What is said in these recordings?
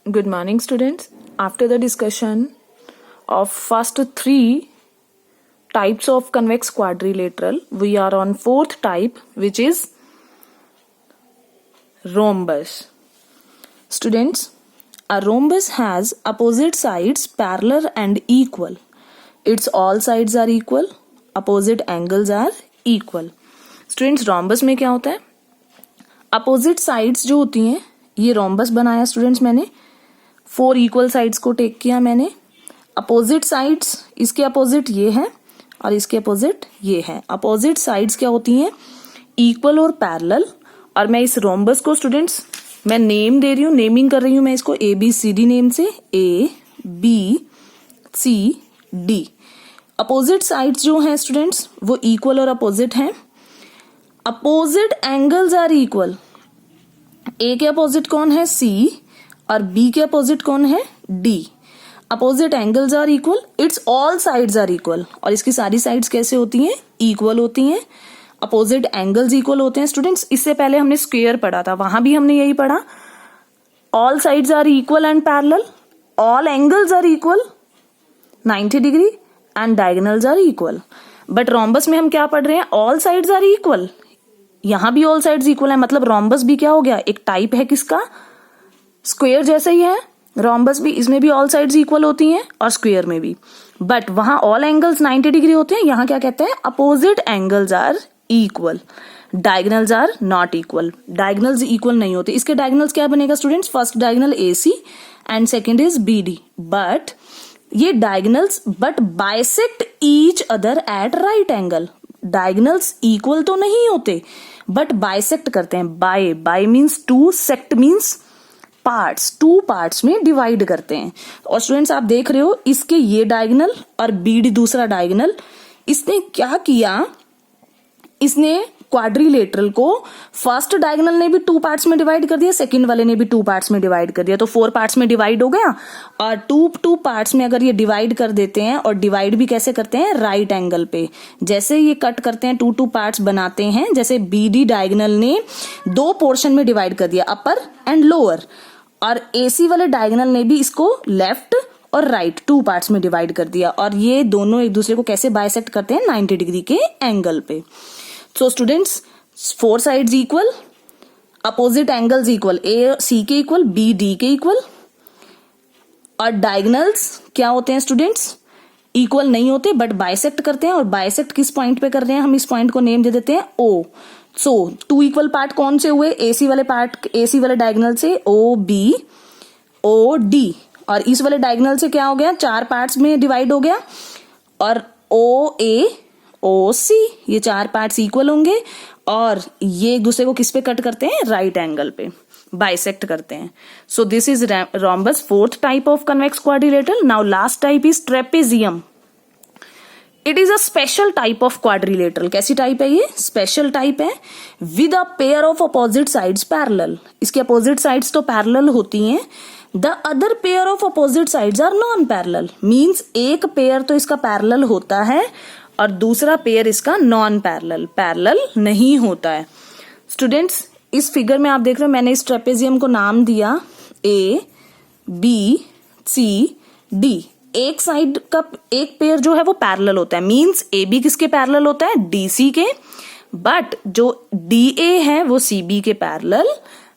Good morning, students. After the discussion of first three types of convex quadrilateral, we are on fourth type, which is rhombus. Students, a rhombus has opposite sides parallel and equal. Its all sides are equal, opposite angles are equal. Students, rhombus में क्या होता है? Opposite sides जो होती हैं, ये rhombus बनाया students मैंने, 4 इक्वल साइड्स को टेक किया मैंने. अपोजिट साइड्स, इसके अपोजिट ये है और इसके अपोजिट ये है. अपोजिट साइड्स क्या होती हैं? इक्वल और पैरेलल. और मैं इस रोम्बस को स्टूडेंट्स मैं नेम दे रही हूँ, नेमिंग कर रही हूँ मैं इसको ABCD नेम से, ABCD. अपोजिट साइड्स जो हैं स्टूडेंट्स वो इक्वल और अपोजिट हैं. Opposite angles are equal. A के अपोजिट कौन है? C और B के अपोजिट कौन है? D. Opposite angles are equal, its all sides are equal. और इसकी सारी साइड्स कैसे होती हैं? इक्वल होती हैं. अपोजिट एंगल्स इक्वल होते हैं स्टूडेंट्स. इससे पहले हमने स्क्वायर पढ़ा था, वहां भी हमने यही पढ़ा. All sides are equal and parallel, all angles are equal 90 degree and diagonals are equal. But rhombus में हम क्या पढ़ रहे हैं? All sides are equal. यहां भी ऑल साइड्स इक्वल है, मतलब रोम्बस भी क्या हो गया? एक टाइप है किसका? स्क्वायर जैसे ही है रोम्बस भी, इसमें भी ऑल साइड्स इक्वल होती हैं और स्क्वायर में भी. बट वहां ऑल एंगल्स 90 डिग्री होते हैं, यहां क्या कहते हैं? Opposite angles are equal, diagonals are not equal. Diagonals equal नहीं होते. इसके डायगोनल्स क्या बनेगा students? First diagonal AC and second is BD. But ये diagonals but bisect each other at right angle. Diagonals equal तो नहीं होते बट बाइसेक्ट करते हैं. Bi means two, sect means parts, 2 parts में डिवाइड करते हैं. और स्टूडेंट्स आप देख रहे हो इसके ये डायगोनल और BD दूसरा डायगोनल, इसने क्या किया? इसने क्वाड्रिलेटरल को फर्स्ट डायगोनल ने भी 2 पार्ट्स में डिवाइड कर दिया, सेकंड वाले ने भी 2 पार्ट्स में डिवाइड कर दिया, तो 4 पार्ट्स में डिवाइड हो गया. और 2 पार्ट्स में अगर ये डिवाइड कर देते हैं, और डिवाइड भी कैसे करते हैं? राइट एंगल पे. जैसे ये कट करते हैं 2 पार्ट्स बनाते हैं, जैसे BD डायगोनल ने 2 पोर्शन में डिवाइड कर दिया, अपर एंड लोअर. और AC वाले डायगोनल ने भी इसको लेफ्ट और राइट 2 पार्ट्स में डिवाइड कर दिया. और ये दोनों एक दूसरे को कैसे बाइसेक्ट करते हैं? 90 डिग्री के एंगल पे. So students, 4 sides equal, opposite angles equal, AC के equal, BD के equal. और diagonals क्या होते हैं स्टूडेंट्स? इक्वल नहीं होते बट बाइसेक्ट करते हैं. और बाइसेक्ट किस पॉइंट पे कर रहे हैं? हम इस पॉइंट को नेम दे देते हैं O. सो 2 इक्वल पार्ट कौन से हुए? AC वाले पार्ट, AC वाले डायगोनल से OB, OD. और इस वाले डायगोनल से क्या हो गया? 4 पार्ट्स में डिवाइड हो गया. और OA, OC, ये 4 पार्ट्स इक्वल होंगे. और ये एक दूसरे को किस पे कट करते हैं? राइट एंगल पे बाइसेक्ट करते हैं. So this is rhombus, fourth type of convex quadrilateral. Now last type is trapezium. It is a special type of quadrilateral. कैसी टाइप है ये? स्पेशल टाइप है. With a pair of opposite sides parallel. इसके opposite sides तो parallel होती हैं. The other pair of opposite sides are non parallel. Means एक pair तो इसका पैरेलल होता है और दूसरा पेयर इसका नॉन पैरेलल नहीं होता है. स्टूडेंट्स इस फिगर में आप देख रहे हो, मैंने इस ट्रेपेजियम को नाम दिया ABCD. एक साइड का एक पेयर जो है वो पैरेलल होता है. मींस AB किसके पैरेलल होता है? DC के. बट जो DA है वो CB के पैरेलल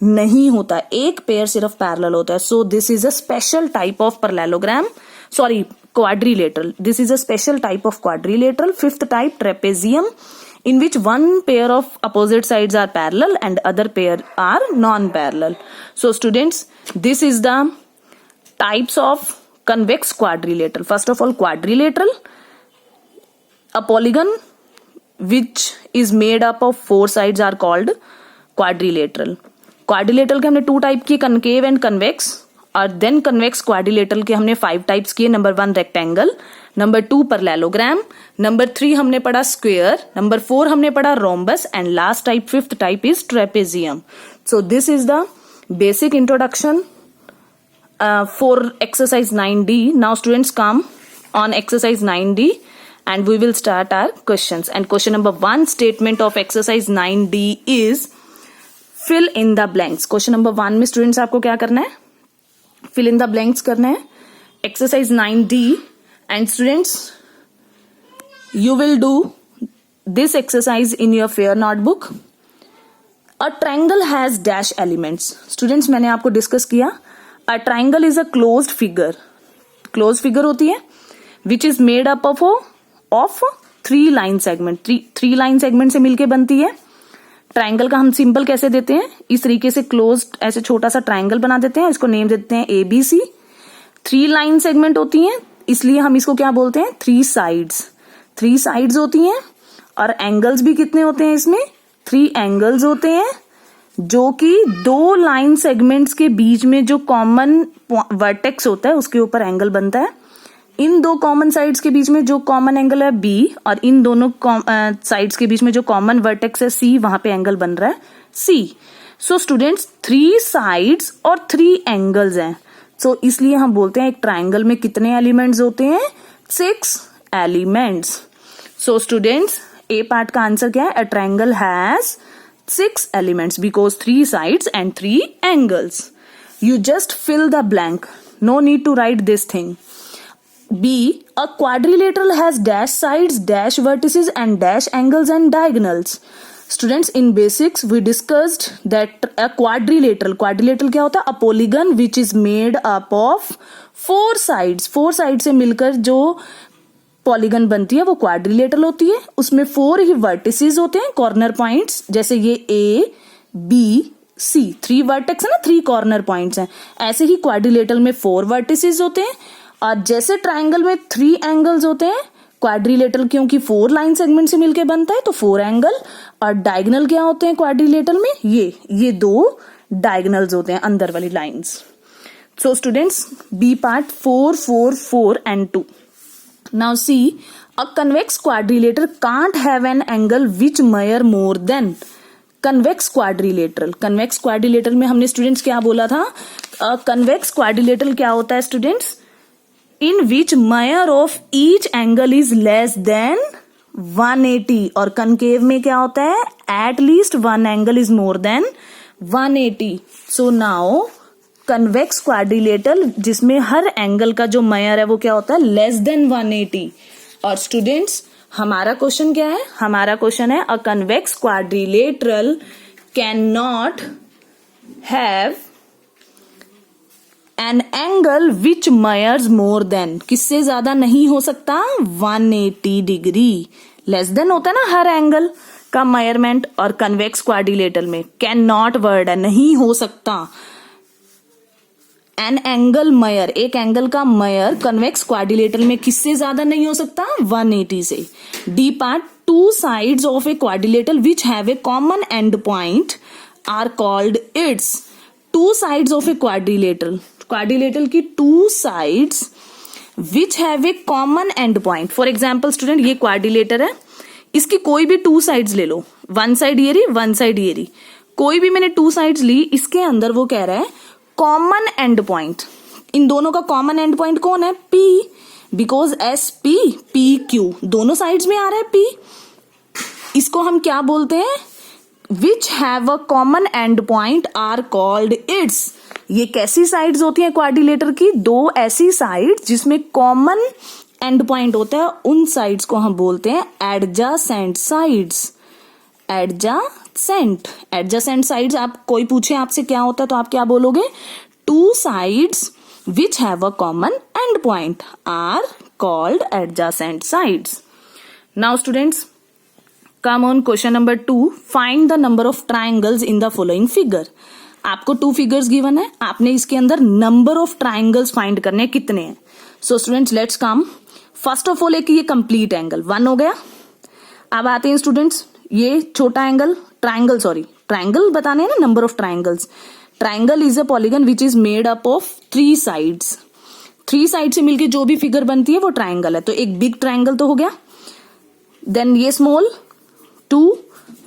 नहीं होता. एक पेयर सिर्फ पैरेलल होता है. सो this is a special type of parallelogram, sorry quadrilateral. This is a special type of quadrilateral. Fifth type, trapezium, in which one pair of opposite sides are parallel and other pair are non-parallel. So students, this is the types of convex quadrilateral. First of all, quadrilateral, a polygon which is made up of 4 sides are called quadrilateral. Quadrilateral के हमने 2 type किए, concave and convex. और then convex quadrilateral के हमने 5 types किए. Number 1 rectangle, number 2 parallelogram, number 3 हमने पढ़ा square, number 4 हमने पढ़ा rhombus, and last type 5th type is trapezium. So this is the basic introduction for exercise 9D. Now students come on exercise 9D and we will start our questions. And question number 1 statement of exercise 9D is fill in the blanks. Question number 1 में students आपको क्या करना है? Fill in the blanks करना है. Exercise 9D. And students, you will do this exercise in your fair notebook. A triangle has dash elements. Students, मैंने आपको discuss किया, a triangle is a closed figure. Closed figure होती है which is made up of 3 line segment. 3 line segment से मिलके बनती है. Triangle का हम सिंबल कैसे देते हैं, इस तरीके से क्लोज्ड ऐसे छोटा सा ट्राइंगल बना देते हैं, इसको नेम देते हैं ABC. 3 लाइन सेगमेंट होती हैं, इसलिए हम इसको क्या बोलते हैं, 3 साइड्स. 3 साइड्स होती हैं. और एंगल्स भी कितने होते हैं इसमें, 3 एंगल्स होते हैं, जो कि 2 लाइन सेगमेंट्स के बीच में जो कॉमन वर्टेक्स होता है उसके ऊपर एंगल बनता है. इन 2 कॉमन साइड्स के बीच में जो कॉमन एंगल है B, और इन दोनों साइड्स के बीच में जो कॉमन वर्टेक्स है C, वहां पे एंगल बन रहा है C. सो स्टूडेंट्स, 3 साइड्स और 3 एंगल्स हैं. सो इसलिए हम बोलते हैं एक ट्राइंगल में कितने एलिमेंट्स होते हैं, 6 elements. So students, A part का आंसर क्या है, a triangle has 6 elements because 3 sides and 3 angles. You just fill the blank, no need to write this thing. B, a quadrilateral has dash sides, dash vertices and dash angles and diagonals. Students, in basics we discussed that a quadrilateral क्या होता है, a polygon which is made up of 4 sides. 4 sides से मिलकर जो polygon बनती है वो quadrilateral होती है. उसमें 4 ही वर्टिसेस होते हैं, कॉर्नर पॉइंट्स, जैसे ये A, B, C, 3 वर्टेक्स है ना, 3 कॉर्नर पॉइंट्स हैं. ऐसे ही क्वाड्रिलेटरल में 4 वर्टिसेस होते हैं. और जैसे ट्राइंगल में 3 एंगल्स होते हैं, क्वाड्रिलेटरल क्योंकि 4 लाइन सेगमेंट से मिलके बनता है तो 4 एंगल. और डायगोनल क्या होते हैं क्वाड्रिलेटरल में, ये 2 डायगोनल्स होते हैं, अंदर वाली lines. So students, B part 4, 4, 4 and 2. Now C, a convex quadrilateral can't have an angle which measure more than. Convex quadrilateral में हमने स्टूडेंट्स क्या बोला था, कन्वेक्स क्वाड्रिलेटर क्या होता है students, in which measure of each angle is less than 180. और concave में क्या होता है, at least one angle is more than 180. So now convex quadrilateral जिसमें हर एंगल का जो measure है वो क्या होता है, less than 180. और स्टूडेंट्स, हमारा क्वेश्चन क्या है, हमारा क्वेश्चन है a convex quadrilateral cannot have N angle which measures more than, किससे ज्यादा नहीं हो सकता, 180 डिग्री. लेस देन होता है ना हर एंगल का मेजरमेंट, और कन्वेक्स क्वाड्रिलेटरल में कैन नॉट वर्ड है, नहीं हो सकता. एन एंगल मेजर, एक एंगल का मेजर कन्वेक्स क्वाड्रिलेटरल में किससे ज्यादा नहीं हो सकता, 180 से. D part, 2 sides of a quadrilateral which have a common end point are called its. 2 sides of a quadrilateral की 2 sides which have a common end point. For example student, ये quadrilateral है, इसकी कोई भी 2 साइड्स ले लो, 1 side ये रही, 1 side ये रही, कोई भी मैंने 2 साइड्स ली, इसके अंदर वो कह रहा है कॉमन एंड पॉइंट. इन दोनों का कॉमन एंड पॉइंट कौन है, P, बिकॉज SP, PQ दोनों साइड्स में आ रहा है P. इसको हम क्या बोलते हैं, which have a common end point are called its. ये कैसी साइड्स होती हैं क्वाड्रिलेटर की, 2 ऐसी साइड्स जिसमें कॉमन एंड पॉइंट होता है, उन साइड्स को हम बोलते हैं एडजासेंट साइड्स. एडजासेंट साइड्स, आप कोई पूछे आपसे क्या होता है तो आप क्या बोलोगे, 2 sides which have a common end point are called adjacent sides. Now students, come on question number 2. Find the number of triangles in the following figure. आपको 2 फिगर्स गिवन है, आपने इसके अंदर नंबर ऑफ ट्राइंगल्स फाइंड करने हैं, कितने हैं. So students, let's come. First of all एक ये कंप्लीट एंगल 1 हो गया. अब आते हैं स्टूडेंट्स, ये छोटा एंगल, ट्राइंगल बताने हैं ना, number of triangles. Triangle is a polygon which is made up of 3 sides. 3 side से मिलके जो भी फिगर बनती है वो ट्राइंगल है. तो एक बिग ट्राइंगल तो हो गया, देन ये स्मॉल 2,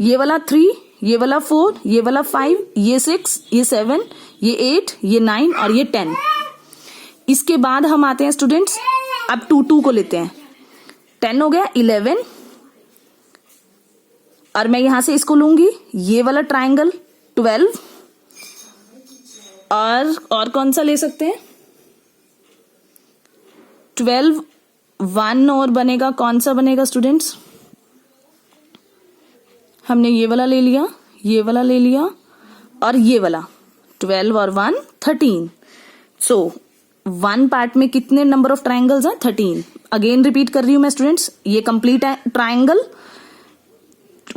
ये वाला 3, ये वाला 4, ये वाला 5, ये 6, ये 7, ये 8, ये 9 और ये 10. इसके बाद हम आते हैं स्टूडेंट्स, अब 2 को लेते हैं. 10 हो गया, 11, और मैं यहां से इसको लूंगी, ये वाला ट्राइंगल 12, और कौन सा ले सकते हैं, 12 1 और बनेगा, कौन सा बनेगा स्टूडेंट्स? हमने ये वाला ले लिया, ये वाला ले लिया और ये वाला, 12 और 1 13। सो 1 पार्ट में कितने नंबर ऑफ ट्राइंगल्स हैं? 13। अगेन रिपीट कर रही हूं मैं स्टूडेंट्स, ये कंप्लीट है ट्राइंगल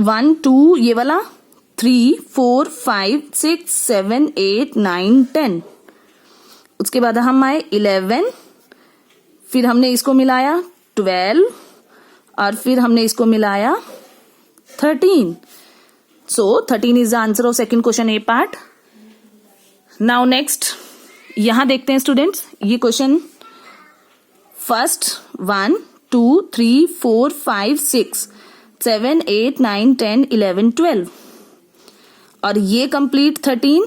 1 2 ये वाला 3 4 5 6 7 8 9 10। उसके बाद हम आए 11, फिर हमने इसको मिलाया 12 और फिर हमने इसको मिलाया 13। सो 13 is the answer of second question A part. Now next यहां देखते हैं स्टूडेंट्स, ये क्वेश्चन फर्स्ट 1 2 3 4 5 6 7 8 9 10 11 12 और ये कंप्लीट 13,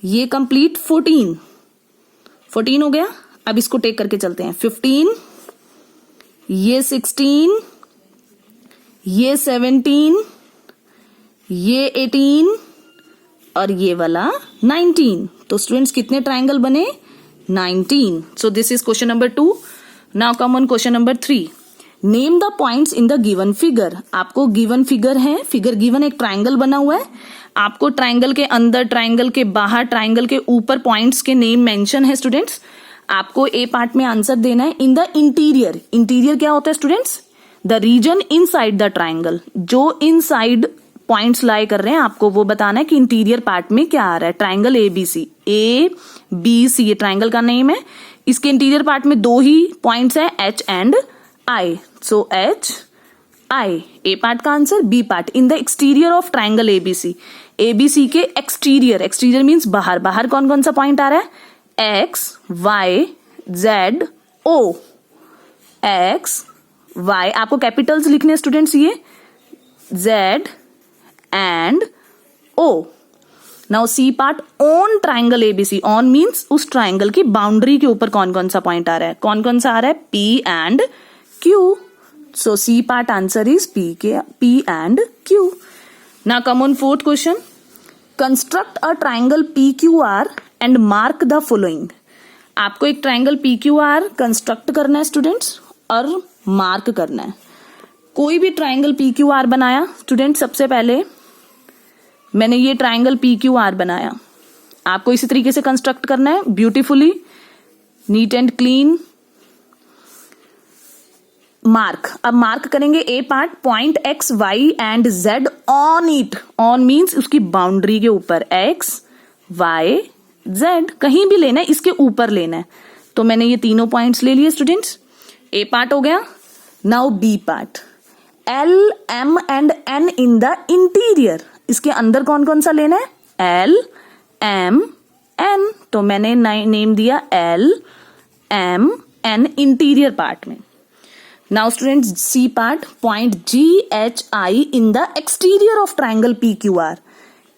ये कंप्लीट 14 हो गया। अब इसको टेक करके चलते हैं 15, ये 16, ये 17, ये 18 और ये वाला 19। तो स्टूडेंट्स कितने ट्राइंगल बने? 19। सो this is question number 2। Now come on question number 3। Name the points in the given figure. आपको गिवन फिगर है, फिगर गिवन एक ट्राइंगल बना हुआ है, आपको ट्राइंगल के अंदर, ट्राइंगल के बाहर, ट्राइंगल के ऊपर पॉइंट्स के नेम मेंशन है स्टूडेंट्स। आपको ए पार्ट में आंसर देना है इन द इंटीरियर। इंटीरियर क्या होता है students? The region inside the triangle. जो इनसाइड पॉइंट्स लाई कर रहे हैं आपको वो बताना है कि इंटीरियर पार्ट में क्या आ रहा है। ट्राइंगल ABC, ABC ये ट्राइंगल का नेम है। इसके इंटीरियर पार्ट में 2 ही पॉइंट्स है, H and I। So H I A part का answer. B part in the exterior of triangle ABC। ABC के एक्सटीरियर, एक्सटीरियर मीन्स बाहर, बाहर कौन कौन सा पॉइंट आ रहा है? X Y Z O। X Y आपको कैपिटल्स लिखने स्टूडेंट्स, ये Z and O। Now C part on triangle ABC। On means उस ट्राइंगल की बाउंड्री के ऊपर कौन कौन सा पॉइंट आ रहा है? कौन कौन सा आ रहा है? P and Q। So C part answer is P and Q। Now come on fourth question. Construct a triangle PQR and mark the following. आपको एक ट्राइंगल PQR कंस्ट्रक्ट करना है स्टूडेंट्स और मार्क करना है। कोई भी ट्राइंगल PQR बनाया स्टूडेंट, सबसे पहले मैंने ये ट्राइंगल PQR बनाया, आपको इसी तरीके से कंस्ट्रक्ट करना है, beautifully, neat and clean. Mark, अब मार्क करेंगे A part, point X Y and Z on it. On means उसकी बाउंड्री के ऊपर, X Y Z कहीं भी लेना है, इसके ऊपर लेना है। तो मैंने ये तीनों पॉइंट्स ले लिए स्टूडेंट्स। ए पार्ट हो गया। Now B part, L M and N in the interior. इसके अंदर कौन कौन सा लेना है? L M N। तो मैंने नेम दिया L M N interior part में। Now students C part, point G H I in the exterior of triangle PQR।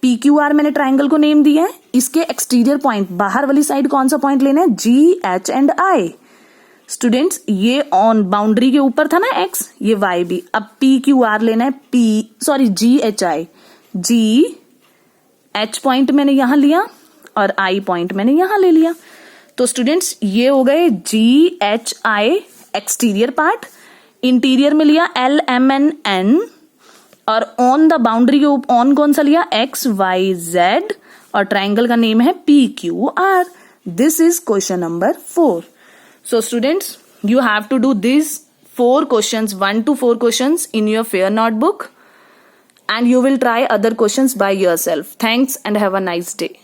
PQR मैंने ट्राइंगल को नेम दिया है, इसके एक्सटीरियर पॉइंट, बाहर वाली साइड कौन सा पॉइंट लेना है? G H and I। Students ये ऑन बाउंड्री के ऊपर था ना X, ये Y भी। अब PQR लेना है, G H I। G H point मैंने यहां लिया और I पॉइंट मैंने यहां ले लिया। तो स्टूडेंट्स ये हो गए G H I exterior part, interior में लिया L M N N और ऑन द बाउंड्री के ऊपर ऑन कौन सा लिया? X Y Z और ट्राइंगल का नेम है PQR। This is question number 4। So students, you have to do these 4 questions, 1 to 4 questions in your fair notebook, and you will try other questions by yourself. Thanks and have a nice day.